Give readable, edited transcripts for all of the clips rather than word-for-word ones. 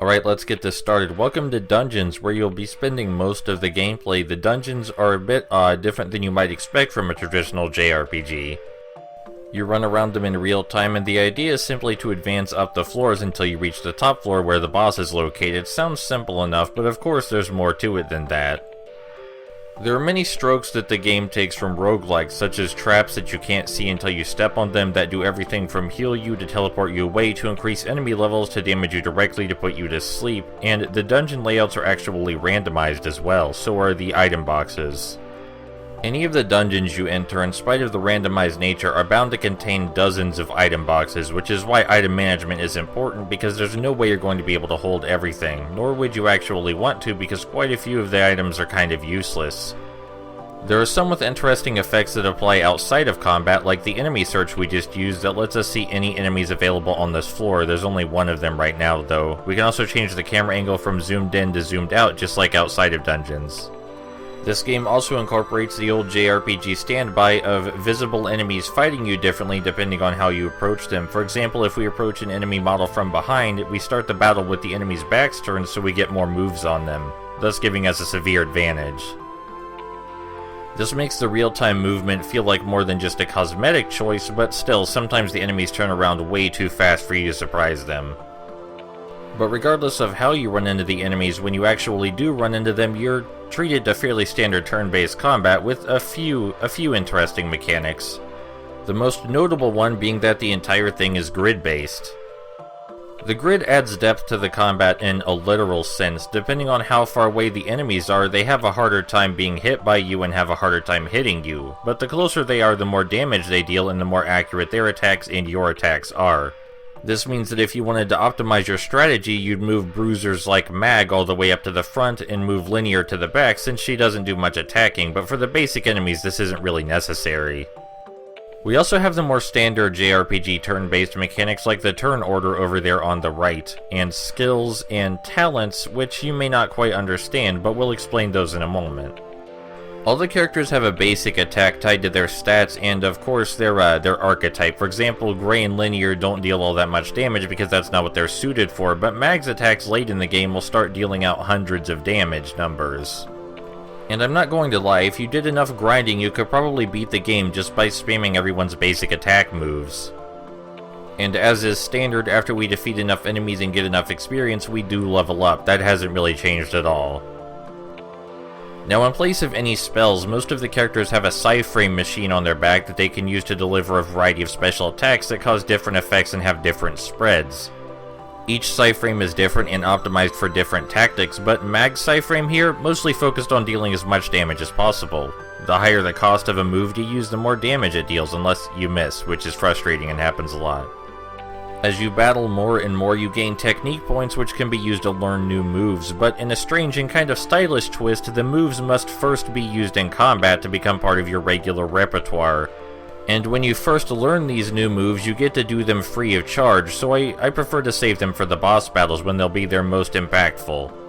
Alright, let's get this started. Welcome to Dungeons, where you'll be spending most of the gameplay. The dungeons are a bit different than you might expect from a traditional JRPG. You run around them in real time, and the idea is simply to advance up the floors until you reach the top floor where the boss is located. Sounds simple enough, but of course there's more to it than that. There are many strokes that the game takes from roguelikes, such as traps that you can't see until you step on them that do everything from heal you to teleport you away to increase enemy levels to damage you directly to put you to sleep, and the dungeon layouts are actually randomized as well, so are the item boxes. Any of the dungeons you enter, in spite of the randomized nature, are bound to contain dozens of item boxes, which is why item management is important, because there's no way you're going to be able to hold everything, nor would you actually want to, because quite a few of the items are kind of useless. There are some with interesting effects that apply outside of combat, like the enemy search we just used that lets us see any enemies available on this floor. There's only one of them right now, though. We can also change the camera angle from zoomed in to zoomed out, just like outside of dungeons. This game also incorporates the old JRPG standby of visible enemies fighting you differently depending on how you approach them. For example, if we approach an enemy model from behind, we start the battle with the enemy's backs turned so we get more moves on them, thus giving us a severe advantage. This makes the real-time movement feel like more than just a cosmetic choice, but still, sometimes the enemies turn around way too fast for you to surprise them. But regardless of how you run into the enemies, when you actually do run into them, you're treated to fairly standard turn-based combat with a few interesting mechanics. The most notable one being that the entire thing is grid-based. The grid adds depth to the combat in a literal sense. Depending on how far away the enemies are, they have a harder time being hit by you and have a harder time hitting you. But the closer they are, the more damage they deal and the more accurate their attacks and your attacks are. This means that if you wanted to optimize your strategy, you'd move bruisers like Mag all the way up to the front and move Linear to the back since she doesn't do much attacking, but for the basic enemies this isn't really necessary. We also have the more standard JRPG turn-based mechanics like the turn order over there on the right, and skills and talents which you may not quite understand, but we'll explain those in a moment. All the characters have a basic attack tied to their stats and of course their archetype. For example, Gray and Linear don't deal all that much damage because that's not what they're suited for, but Mag's attacks late in the game will start dealing out hundreds of damage numbers. And I'm not going to lie, if you did enough grinding you could probably beat the game just by spamming everyone's basic attack moves. And as is standard, after we defeat enough enemies and get enough experience, we do level up. That hasn't really changed at all. Now, in place of any spells, most of the characters have a Psyframe machine on their back that they can use to deliver a variety of special attacks that cause different effects and have different spreads. Each Psyframe is different and optimized for different tactics, but Mag's Psyframe here mostly focused on dealing as much damage as possible. The higher the cost of a move to use, the more damage it deals unless you miss, which is frustrating and happens a lot. As you battle more and more, you gain technique points which can be used to learn new moves, but in a strange and kind of stylish twist, the moves must first be used in combat to become part of your regular repertoire. And when you first learn these new moves, you get to do them free of charge, so I prefer to save them for the boss battles when they'll be their most impactful.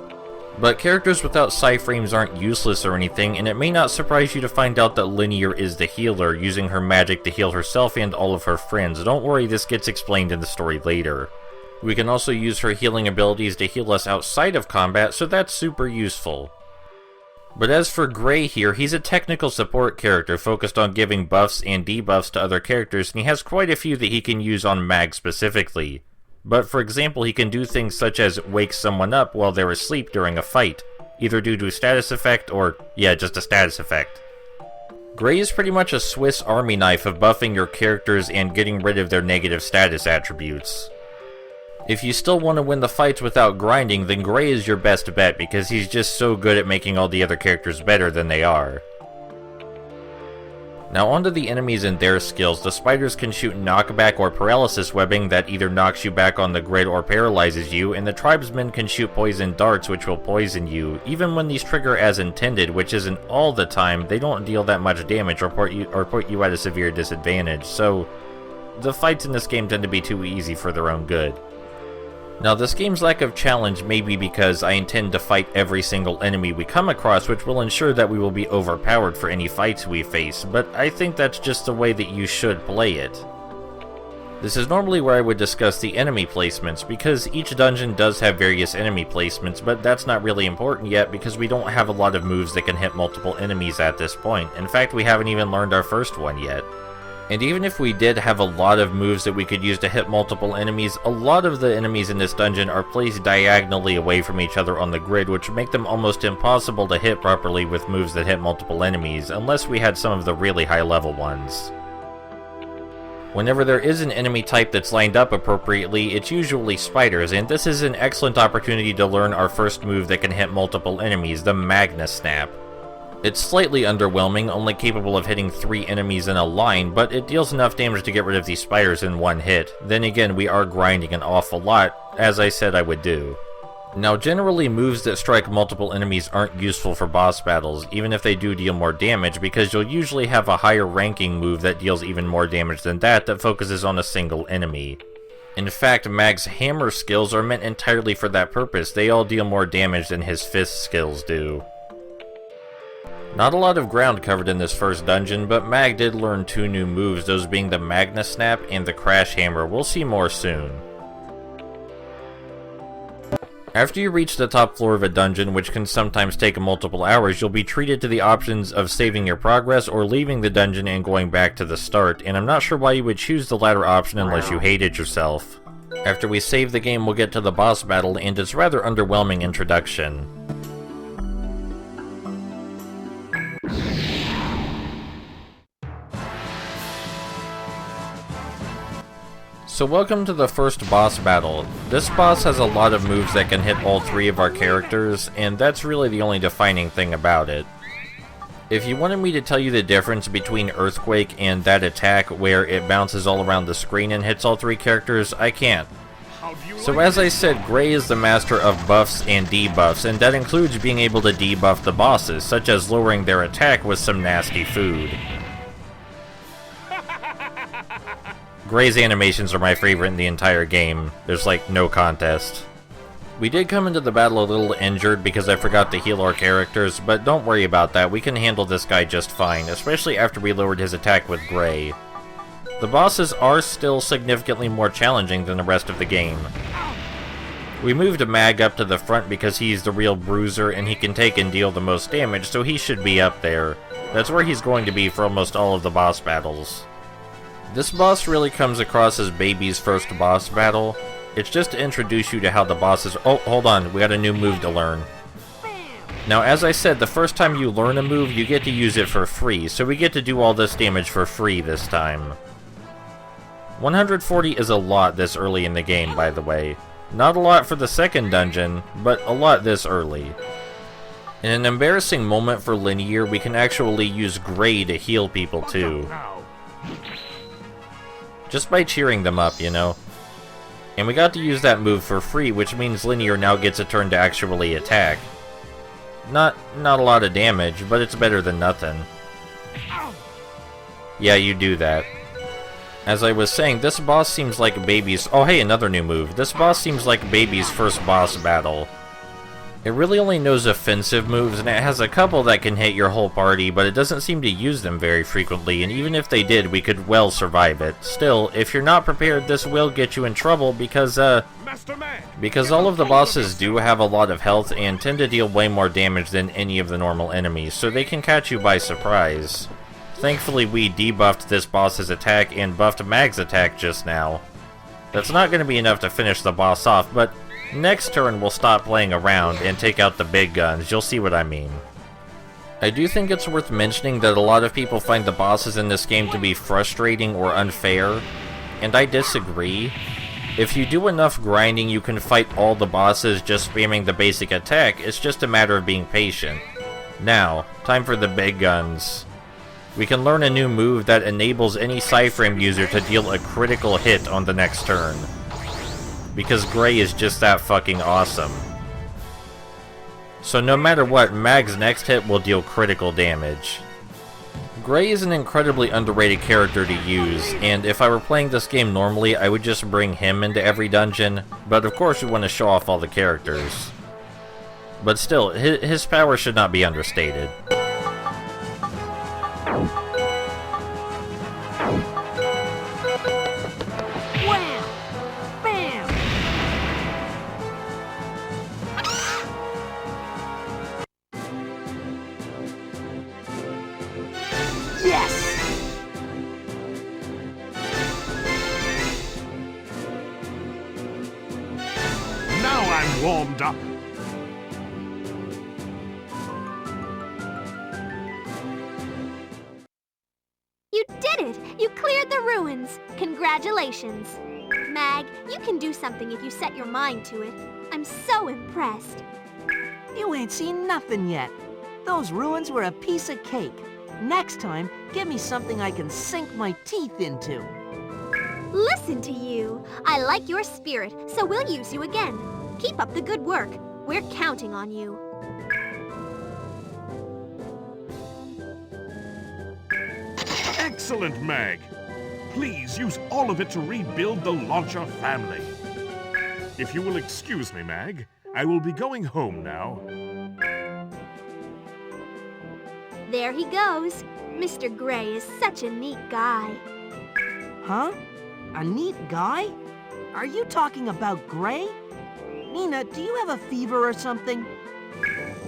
But characters without Psyframes aren't useless or anything, and it may not surprise you to find out that Linear is the healer, using her magic to heal herself and all of her friends. Don't worry, this gets explained in the story later. We can also use her healing abilities to heal us outside of combat, so that's super useful. But as for Gray here, he's a technical support character focused on giving buffs and debuffs to other characters, and he has quite a few that he can use on Mag specifically. But for example, he can do things such as wake someone up while they're asleep during a fight, either due to a status effect or, yeah, just a status effect. Gray is pretty much a Swiss Army knife of buffing your characters and getting rid of their negative status attributes. If you still want to win the fights without grinding, then Gray is your best bet because he's just so good at making all the other characters better than they are. Now onto the enemies and their skills. The spiders can shoot knockback or paralysis webbing that either knocks you back on the grid or paralyzes you, and the tribesmen can shoot poison darts which will poison you. Even when these trigger as intended, which isn't all the time, they don't deal that much damage or put you at a severe disadvantage, so the fights in this game tend to be too easy for their own good. Now, this game's lack of challenge may be because I intend to fight every single enemy we come across, which will ensure that we will be overpowered for any fights we face, but I think that's just the way that you should play it. This is normally where I would discuss the enemy placements, because each dungeon does have various enemy placements, but that's not really important yet because we don't have a lot of moves that can hit multiple enemies at this point. In fact, we haven't even learned our first one yet. And even if we did have a lot of moves that we could use to hit multiple enemies, a lot of the enemies in this dungeon are placed diagonally away from each other on the grid, which make them almost impossible to hit properly with moves that hit multiple enemies, unless we had some of the really high level ones. Whenever there is an enemy type that's lined up appropriately, it's usually spiders, and this is an excellent opportunity to learn our first move that can hit multiple enemies, the Magna Snap. It's slightly underwhelming, only capable of hitting 3 enemies in a line, but it deals enough damage to get rid of these spiders in one hit. Then again, we are grinding an awful lot, as I said I would do. Now, generally moves that strike multiple enemies aren't useful for boss battles, even if they do deal more damage, because you'll usually have a higher ranking move that deals even more damage than that focuses on a single enemy. In fact, Mag's hammer skills are meant entirely for that purpose. They all deal more damage than his fist skills do. Not a lot of ground covered in this first dungeon, but Mag did learn 2 new moves, those being the Magna Snap and the Crash Hammer. We'll see more soon. After you reach the top floor of a dungeon, which can sometimes take multiple hours, you'll be treated to the options of saving your progress or leaving the dungeon and going back to the start, and I'm not sure why you would choose the latter option unless you hated yourself. After we save the game, we'll get to the boss battle and its rather underwhelming introduction. So welcome to the first boss battle. This boss has a lot of moves that can hit all 3 of our characters, and that's really the only defining thing about it. If you wanted me to tell you the difference between Earthquake and that attack where it bounces all around the screen and hits all 3 characters, I can't. So as I said, Gray is the master of buffs and debuffs, and that includes being able to debuff the bosses, such as lowering their attack with some nasty food. Gray's animations are my favorite in the entire game. There's like no contest. We did come into the battle a little injured because I forgot to heal our characters, but don't worry about that, we can handle this guy just fine, especially after we lowered his attack with Gray. The bosses are still significantly more challenging than the rest of the game. We moved Mag up to the front because he's the real bruiser and he can take and deal the most damage, so he should be up there. That's where he's going to be for almost all of the boss battles. This boss really comes across as Baby's first boss battle. It's just to introduce you to how the bosses— oh, hold on, we got a new move to learn. Now, as I said, the first time you learn a move, you get to use it for free, so we get to do all this damage for free this time. 140 is a lot this early in the game, by the way. Not a lot for the second dungeon, but a lot this early. In an embarrassing moment for Linear, we can actually use Gray to heal people too. Just by cheering them up, you know. And we got to use that move for free, which means Linear now gets a turn to actually attack. Not a lot of damage, but it's better than nothing. Yeah, you do that. As I was saying, this boss seems like Baby's— oh hey, another new move. This boss seems like Baby's first boss battle. It really only knows offensive moves, and it has a couple that can hit your whole party, but it doesn't seem to use them very frequently, and even if they did, we could well survive it. Still, if you're not prepared, this will get you in trouble because all of the bosses do have a lot of health and tend to deal way more damage than any of the normal enemies, so they can catch you by surprise. Thankfully, we debuffed this boss's attack and buffed Mag's attack just now. That's not going to be enough to finish the boss off, but next turn we'll stop playing around and take out the big guns. You'll see what I mean. I do think it's worth mentioning that a lot of people find the bosses in this game to be frustrating or unfair, and I disagree. If you do enough grinding, you can fight all the bosses just spamming the basic attack. It's just a matter of being patient. Now, time for the big guns. We can learn a new move that enables any Psyframe user to deal a critical hit on the next turn. Because Gray is just that fucking awesome. So no matter what, Mag's next hit will deal critical damage. Gray is an incredibly underrated character to use, and if I were playing this game normally, I would just bring him into every dungeon, but of course we want to show off all the characters. But still, his power should not be understated. Yes! Now I'm warmed up. You did it! You cleared the ruins! Congratulations! Mag, you can do something if you set your mind to it. I'm so impressed. You ain't seen nothing yet. Those ruins were a piece of cake. Next time, give me something I can sink my teeth into. Listen to you! I like your spirit, so we'll use you again. Keep up the good work. We're counting on you. Excellent, Mag. Please use all of it to rebuild the Launcher family. If you will excuse me, Mag, I will be going home now. There he goes. Mr. Gray is such a neat guy. Huh? A neat guy? Are you talking about Gray? Nina, do you have a fever or something?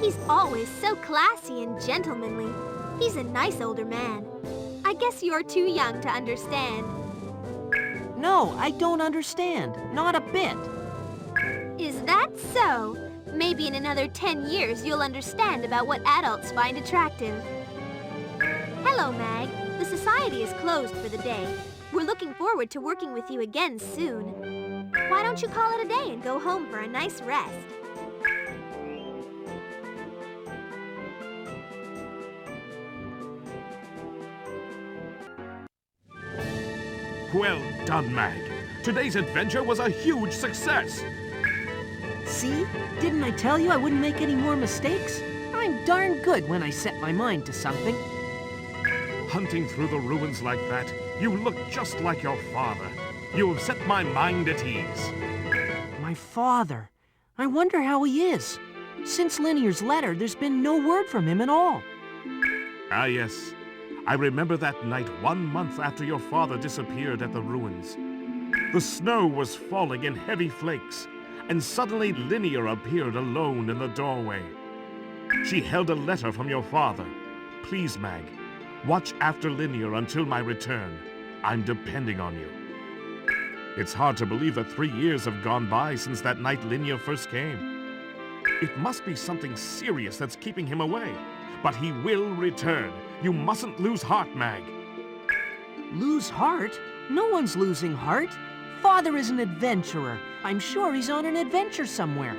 He's always so classy and gentlemanly. He's a nice older man. I guess you're too young to understand. No, I don't understand. Not a bit. Is that so? Maybe in another 10 years you'll understand about what adults find attractive. Hello, Mag. The Society is closed for the day. We're looking forward to working with you again soon. Why don't you call it a day and go home for a nice rest? Well done, Mag. Today's adventure was a huge success. See? Didn't I tell you I wouldn't make any more mistakes? I'm darn good when I set my mind to something. Hunting through the ruins like that, you look just like your father. You have set my mind at ease. My father. I wonder how he is. Since Linear's letter, there's been no word from him at all. Ah, yes. I remember that night 1 month after your father disappeared at the ruins. The snow was falling in heavy flakes, and suddenly Linear appeared alone in the doorway. She held a letter from your father. Please, Mag, watch after Linear until my return. I'm depending on you. It's hard to believe that 3 years have gone by since that night Linear first came. It must be something serious that's keeping him away. But he will return. You mustn't lose heart, Mag. Lose heart? No one's losing heart. Father is an adventurer. I'm sure he's on an adventure somewhere.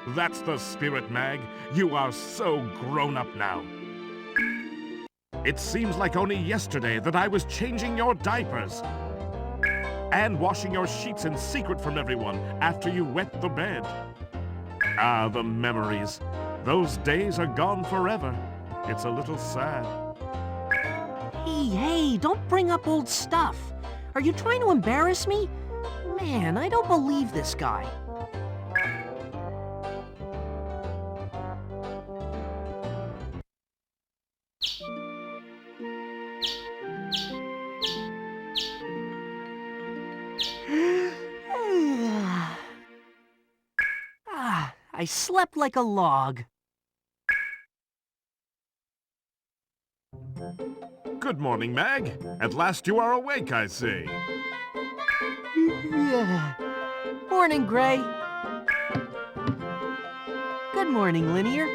That's the spirit, Mag. You are so grown up now. It seems like only yesterday that I was changing your diapers and washing your sheets in secret from everyone after you wet the bed. Ah, the memories. Those days are gone forever. It's a little sad. Hey, don't bring up old stuff. Are you trying to embarrass me? Man, I don't believe this guy. I slept like a log. Good morning, Mag. At last you are awake, I see. Morning, Gray. Good morning, Linear.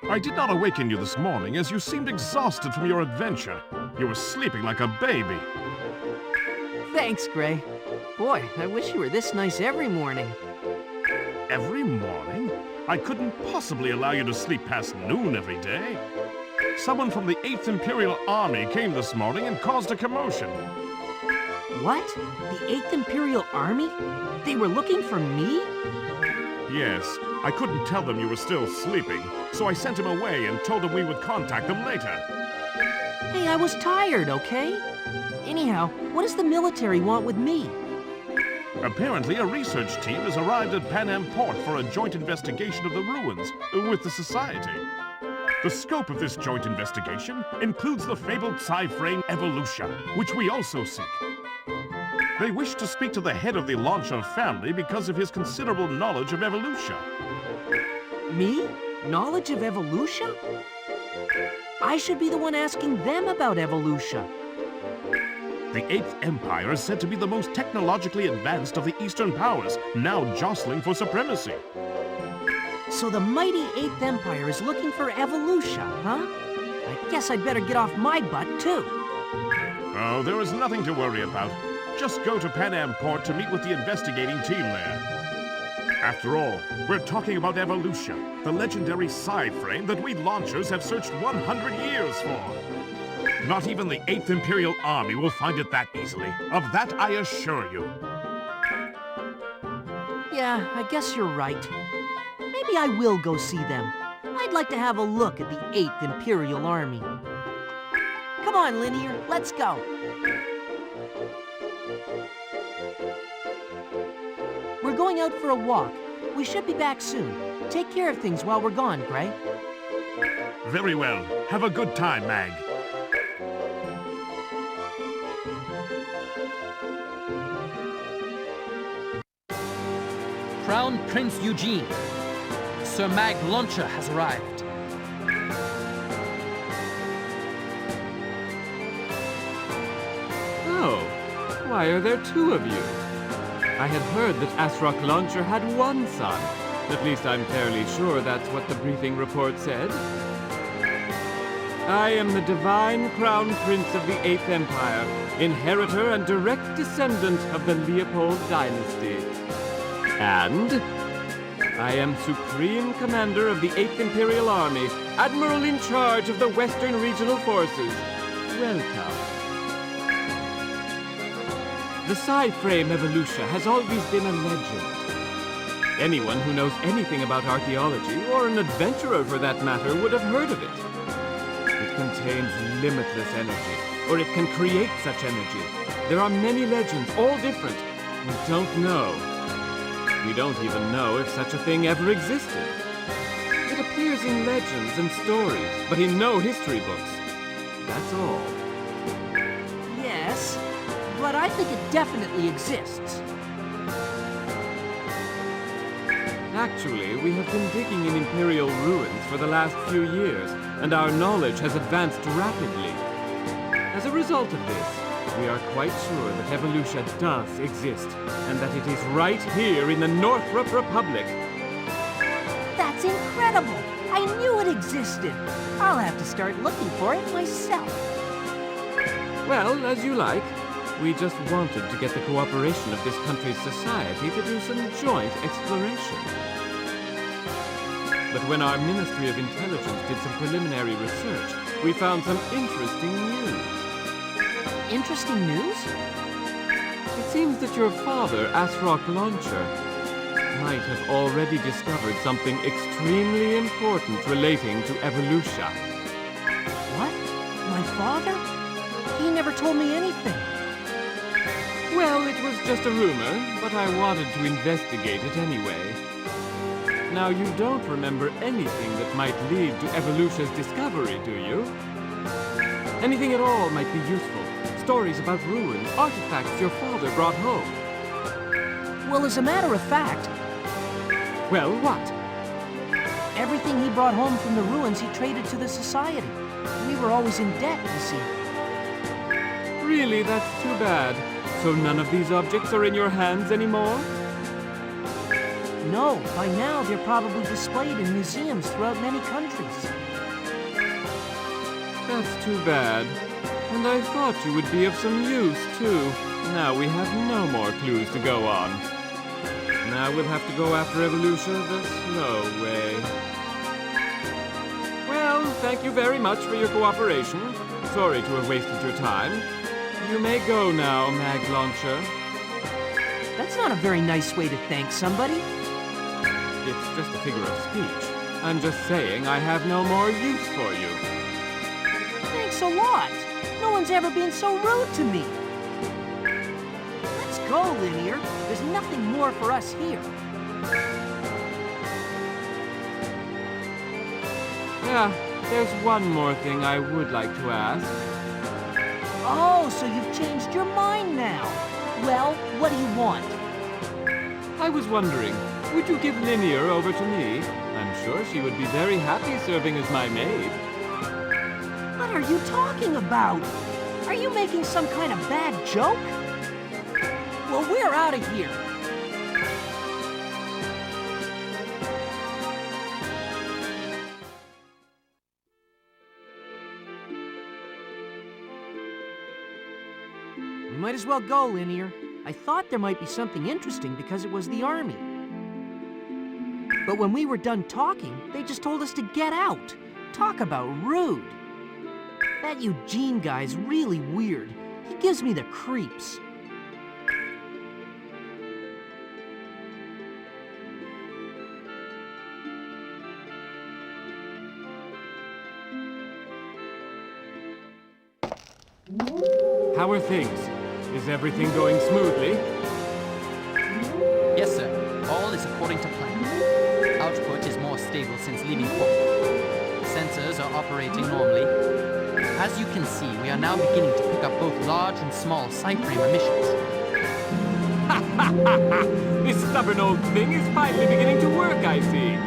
I did not awaken you this morning as you seemed exhausted from your adventure. You were sleeping like a baby. Thanks, Gray. Boy, I wish you were this nice every morning. Every morning? I couldn't possibly allow you to sleep past noon every day. Someone from the 8th Imperial Army came this morning and caused a commotion. What? The 8th Imperial Army? They were looking for me? Yes, I couldn't tell them you were still sleeping, so I sent him away and told him we would contact them later. Hey, I was tired, okay? Anyhow, what does the military want with me? Apparently, a research team has arrived at Pan Am Port for a joint investigation of the ruins with the Society. The scope of this joint investigation includes the fabled Psi-Frame Evolutia, which we also seek. They wish to speak to the head of the Launcher family because of his considerable knowledge of Evolutia. Me? Knowledge of Evolutia? I should be the one asking them about Evolutia. The Eighth Empire is said to be the most technologically advanced of the Eastern powers, now jostling for supremacy. So the mighty Eighth Empire is looking for Evolutia, huh? I guess I'd better get off my butt, too. Oh, there is nothing to worry about. Just go to Pan Am Port to meet with the investigating team there. After all, we're talking about Evolutia, the legendary Psi-frame that we launchers have searched 100 years for. Not even the 8th Imperial Army will find it that easily. Of that I assure you. Yeah, I guess you're right. Maybe I will go see them. I'd like to have a look at the 8th Imperial Army. Come on, Linear, let's go. We're going out for a walk. We should be back soon. Take care of things while we're gone, Gray. Very well. Have a good time, Mag. Crown Prince Eugene. Sir Mag Launcher has arrived. Oh, why are there two of you? I had heard that Asrock Launcher had one son. At least I'm fairly sure that's what the briefing report said. I am the Divine Crown Prince of the Eighth Empire, inheritor and direct descendant of the Leopold dynasty. And I am Supreme Commander of the Eighth Imperial Army, Admiral in charge of the Western Regional Forces. Welcome. The Psi-frame Evolutia has always been a legend. Anyone who knows anything about archaeology, or an adventurer for that matter, would have heard of it. It contains limitless energy, or it can create such energy. There are many legends, all different. We don't know. We don't even know if such a thing ever existed. It appears in legends and stories, but in no history books. That's all. Yes, but I think it definitely exists. Actually, we have been digging in Imperial ruins for the last few years, and our knowledge has advanced rapidly. As a result of this, we are quite sure that Evolutia does exist, and that it is right here in the Northrop Republic. That's incredible! I knew it existed! I'll have to start looking for it myself. Well, as you like. We just wanted to get the cooperation of this country's society to do some joint exploration. But when our Ministry of Intelligence did some preliminary research, we found some interesting news. Interesting news? It seems that your father, Asrock Launcher, might have already discovered something extremely important relating to Evolutia. What? My father? He never told me anything. Well, it was just a rumor, but I wanted to investigate it anyway. Now, you don't remember anything that might lead to Evolutia's discovery, do you? Anything at all might be useful. Stories about ruins, artifacts your father brought home. Well, as a matter of fact, Well, what? everything he brought home from the ruins he traded to the Society. We were always in debt, you see. Really, that's too bad. So none of these objects are in your hands anymore? No, by now they're probably displayed in museums throughout many countries. That's too bad. And I thought you would be of some use, too. Now we have no more clues to go on. Now we'll have to go after Evolutia the slow way. Well, thank you very much for your cooperation. Sorry to have wasted your time. You may go now, Mag Launcher. That's not a very nice way to thank somebody. It's just a figure of speech. I'm just saying I have no more use for you. Thanks a lot. No one's ever been so rude to me. Let's go, Linear. There's nothing more for us here. Yeah, there's one more thing I would like to ask. Oh, so you've changed your mind now. Well, what do you want? I was wondering, would you give Linear over to me? I'm sure she would be very happy serving as my maid. What are you talking about? Are you making some kind of bad joke? Well, we're out of here. We might as well go, Linear. I thought there might be something interesting because it was the army. But when we were done talking, they just told us to get out. Talk about rude. That Eugene guy's really weird. He gives me the creeps. How are things? Is everything going smoothly? Yes, sir. All is according to plan. Output is more stable since leaving port. Sensors are operating normally. As you can see, we are now beginning to pick up both large and small side-frame emissions. This stubborn old thing is finally beginning to work, I see.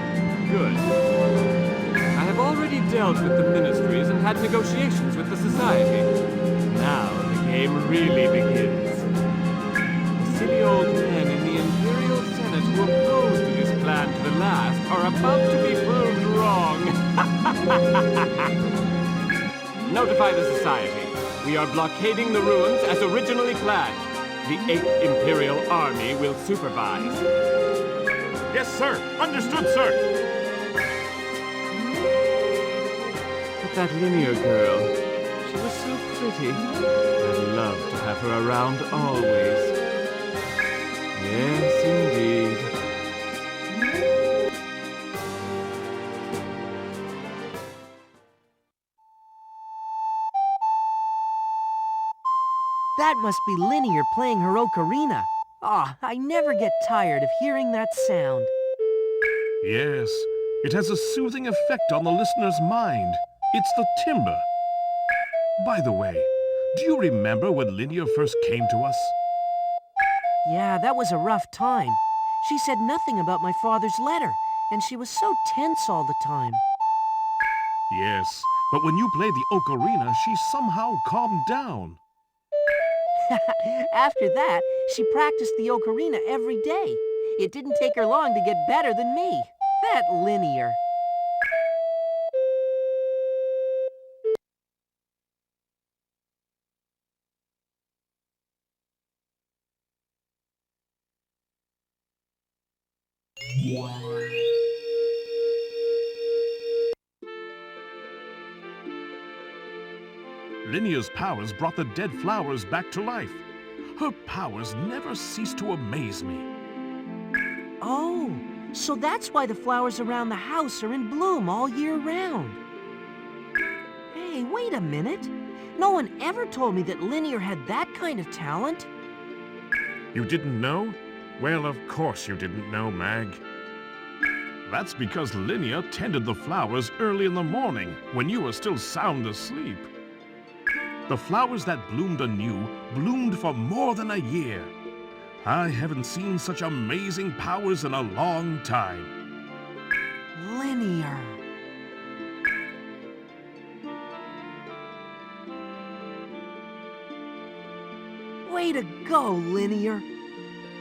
Good. I have already dealt with the ministries and had negotiations with the Society. Now the game really begins. The silly old men in the Imperial Senate who opposed this plan to the last are about to be proved wrong. Notify the Society. We are blockading the ruins as originally planned. The 8th Imperial Army will supervise. Yes, sir. Understood, sir. But that Linear girl, she was so pretty. I'd love to have her around always. Yes, indeed. That must be Linear playing her ocarina. Ah, I never get tired of hearing that sound. Yes, it has a soothing effect on the listener's mind. It's the timbre. By the way, do you remember when Linear first came to us? Yeah, that was a rough time. She said nothing about my father's letter, and she was so tense all the time. Yes, but when you played the ocarina, she somehow calmed down. After that, she practiced the ocarina every day. It didn't take her long to get better than me. That Linear. Linear's powers brought the dead flowers back to life. Her powers never cease to amaze me. Oh, so that's why the flowers around the house are in bloom all year round. Hey, wait a minute. No one ever told me that Linear had that kind of talent. You didn't know? Well, of course you didn't know, Mag. That's because Linear tended the flowers early in the morning, when you were still sound asleep. The flowers that bloomed anew bloomed for more than a year. I haven't seen such amazing powers in a long time. Linear. Way to go, Linear.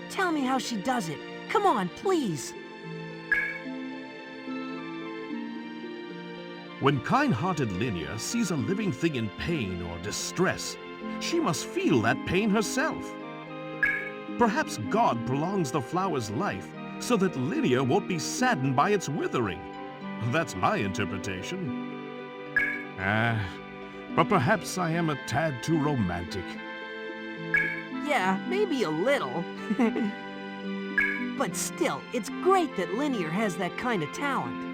Tell me how she does it. Come on, please. When kind-hearted Linear sees a living thing in pain or distress, she must feel that pain herself. Perhaps God prolongs the flower's life so that Linear won't be saddened by its withering. That's my interpretation. But perhaps I am a tad too romantic. Yeah, maybe a little. But still, it's great that Linear has that kind of talent.